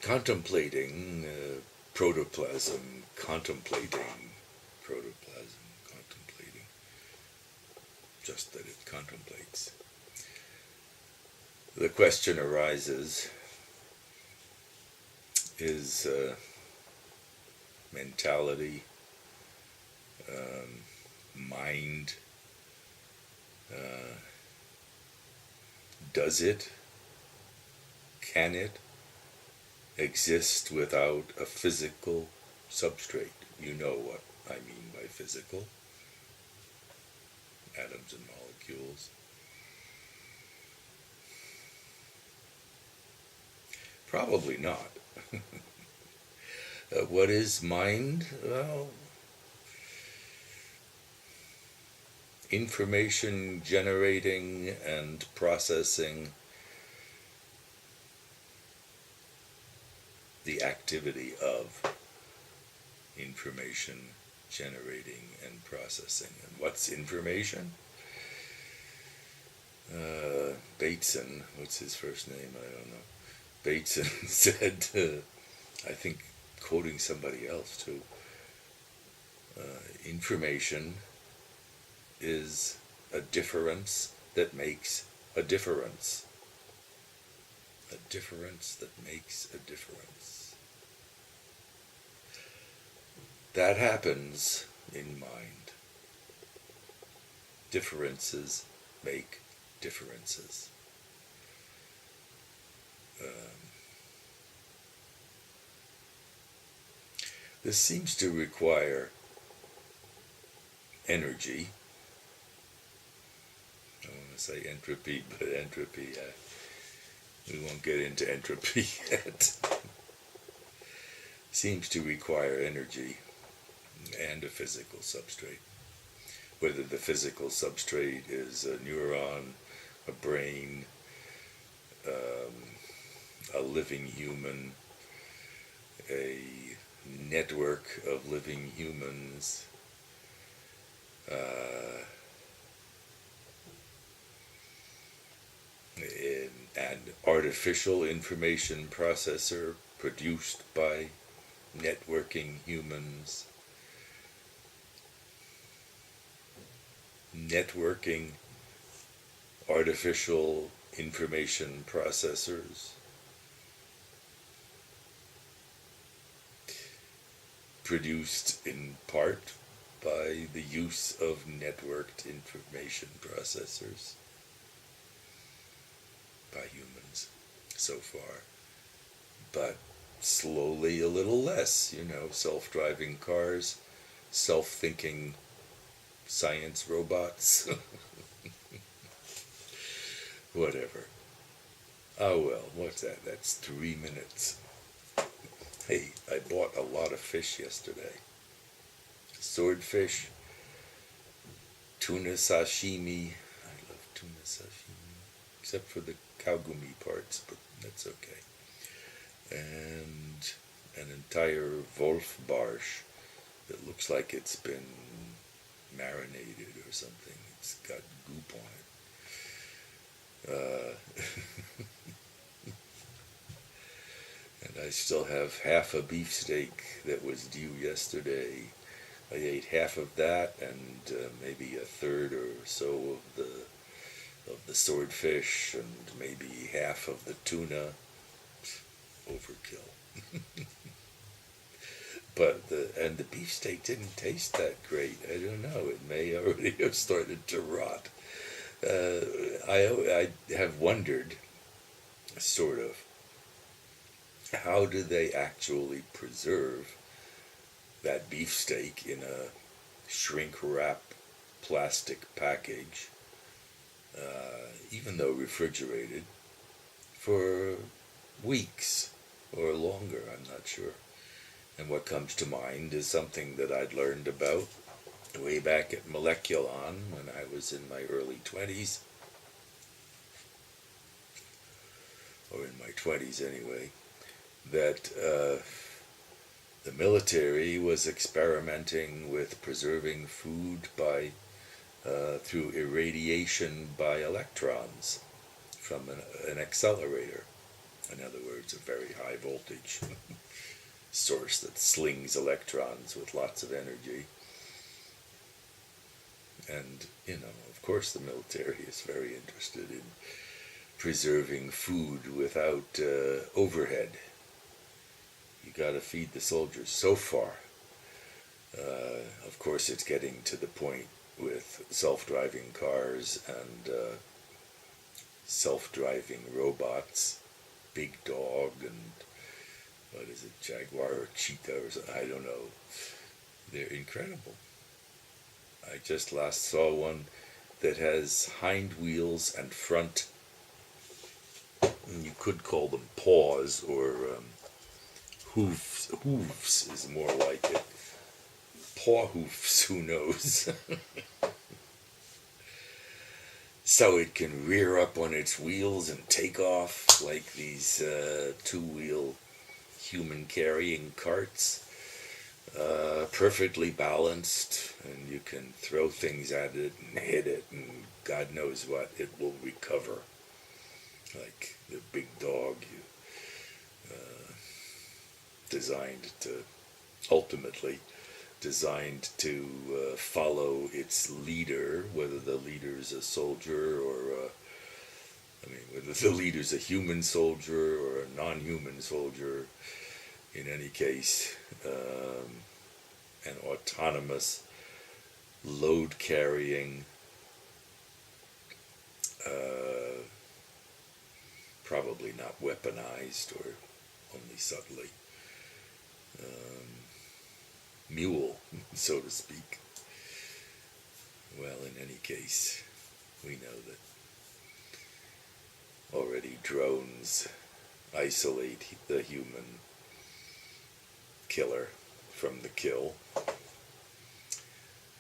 contemplating protoplasm, contemplating protoplasm, contemplating, just that it contemplates. The question arises, is mentality, mind, does it, can it exist without a physical substrate? You know what I mean by physical. Atoms and molecules. Probably not. What is mind? Well, information generating and processing, the activity of information generating and processing. And what's information? Bateson, what's his first name? I don't know. Bateson said, I think quoting somebody else too, information is a difference that makes a difference. A difference that makes a difference. That happens in mind. Differences make differences. This seems to require energy. I want to say entropy, but entropy, we won't get into entropy yet. Seems to require energy and a physical substrate. Whether the physical substrate is a neuron, a brain, a living human, a network of living humans, an artificial information processor produced by networking humans, networking artificial information processors, produced in part by the use of networked information processors by humans so far, but slowly a little less, self-driving cars, self-thinking science robots, whatever. Oh well, what's that? That's 3 minutes. Hey, I bought a lot of fish yesterday. Swordfish, tuna sashimi. I love tuna sashimi, except for the kaugumi parts, but that's okay. And an entire Wolf barsch that looks like it's been marinated or something. It's got goop on it. And I still have half a beefsteak that was due yesterday. I ate half of that and maybe a third or so of the swordfish and maybe half of the tuna. Overkill. But the beefsteak didn't taste that great. I don't know. It may already have started to rot. I have wondered, sort of, how do they actually preserve that beefsteak in a shrink-wrap plastic package, even though refrigerated, for weeks or longer? I'm not sure. And what comes to mind is something that I'd learned about way back at Moleculon when I was in my early 20s, or in my 20s anyway, that the military was experimenting with preserving food by through irradiation by electrons from an accelerator. In other words, a very high voltage source that slings electrons with lots of energy. And, of course the military is very interested in preserving food without overhead. You got to feed the soldiers so far. Of course, it's getting to the point with self-driving cars and self-driving robots, Big Dog and what is it, Jaguar or Cheetah or something, I don't know. They're incredible. I just last saw one that has hind wheels and front, you could call them paws or hooves. Hooves is more like it. Paw hoofs, who knows? So it can rear up on its wheels and take off like these two-wheel human-carrying carts. Perfectly balanced, and you can throw things at it and hit it, and God knows what, it will recover. Like the Big Dog ultimately designed to follow its leader, whether the leader's a soldier or whether the leader's a human soldier or a non-human soldier. In any case, an autonomous, load-carrying, probably not weaponized or only subtly, mule, so to speak. Well, in any case, we know that already drones isolate the human killer from the kill,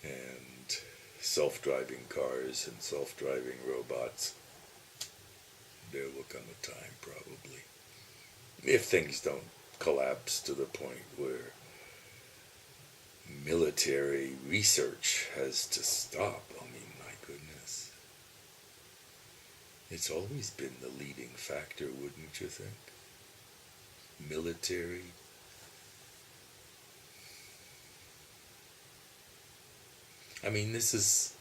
and self-driving cars and self-driving robots, there will come a time probably, if things don't collapse to the point where military research has to stop. I mean, my goodness. It's always been the leading factor, wouldn't you think? Military. I mean, this is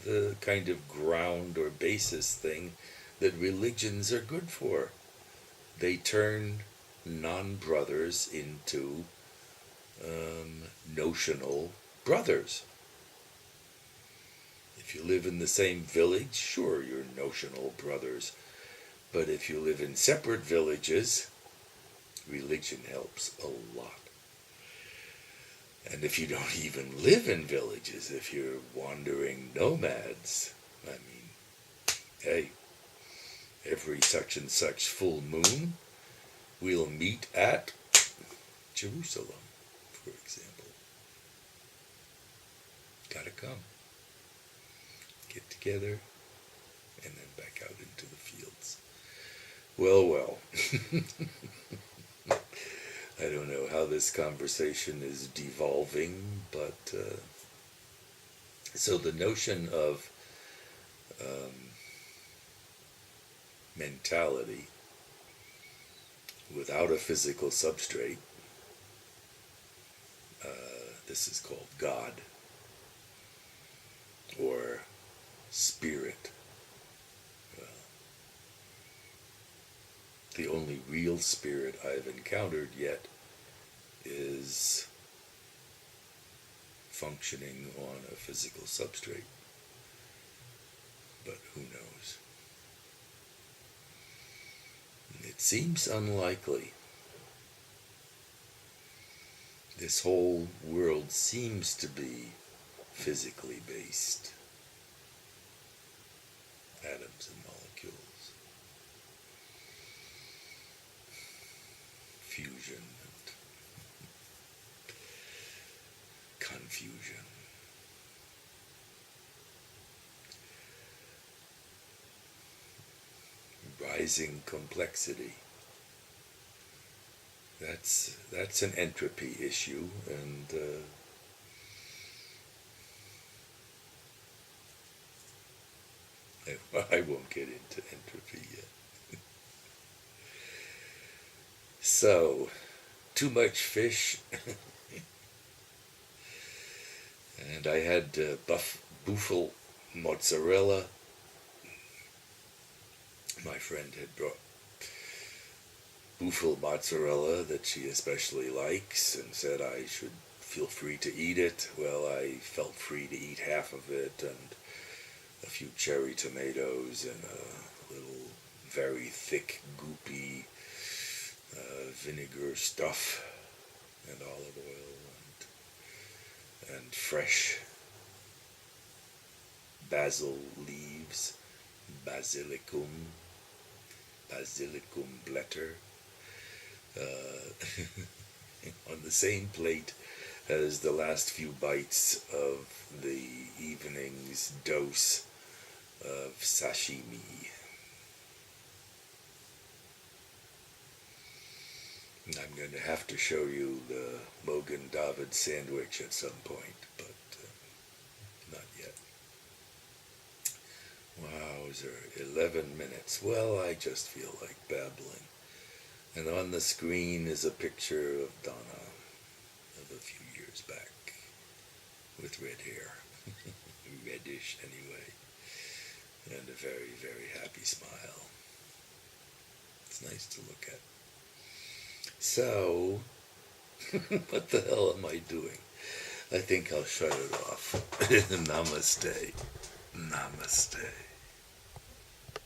the kind of ground or basis thing that religions are good for. They turn non-brothers into notional brothers. If you live in the same village, sure, you're notional brothers. But if you live in separate villages, religion helps a lot. And if you don't even live in villages, if you're wandering nomads, I mean, hey, every such and such full moon, we'll meet at Jerusalem, for example. Gotta come. Get together, and then back out into the fields. Well. I don't know how this conversation is devolving, but so the notion of mentality without a physical substrate, this is called God or spirit. Well, the only real spirit I've encountered yet is functioning on a physical substrate. But who knows? It seems unlikely. This whole world seems to be physically based. Atoms and molecules. Fusion and confusion. Rising complexity. That's an entropy issue, and I won't get into entropy yet. So, too much fish, and I had buffalo mozzarella. My friend had brought buffalo mozzarella that she especially likes and said I should feel free to eat it. Well, I felt free to eat half of it, and a few cherry tomatoes and a little very thick, goopy vinegar stuff, and olive oil, and fresh basil leaves, basilicum blätter, on the same plate as the last few bites of the evening's dose of sashimi. I'm going to have to show you the Mogen David sandwich at some point, but not yet. Wowzer, 11 minutes. Well, I just feel like babbling. And on the screen is a picture of Donna of a few years back with red hair. Reddish anyway. And a very, very happy smile. It's nice to look at. So, what the hell am I doing? I think I'll shut it off. Namaste. Namaste.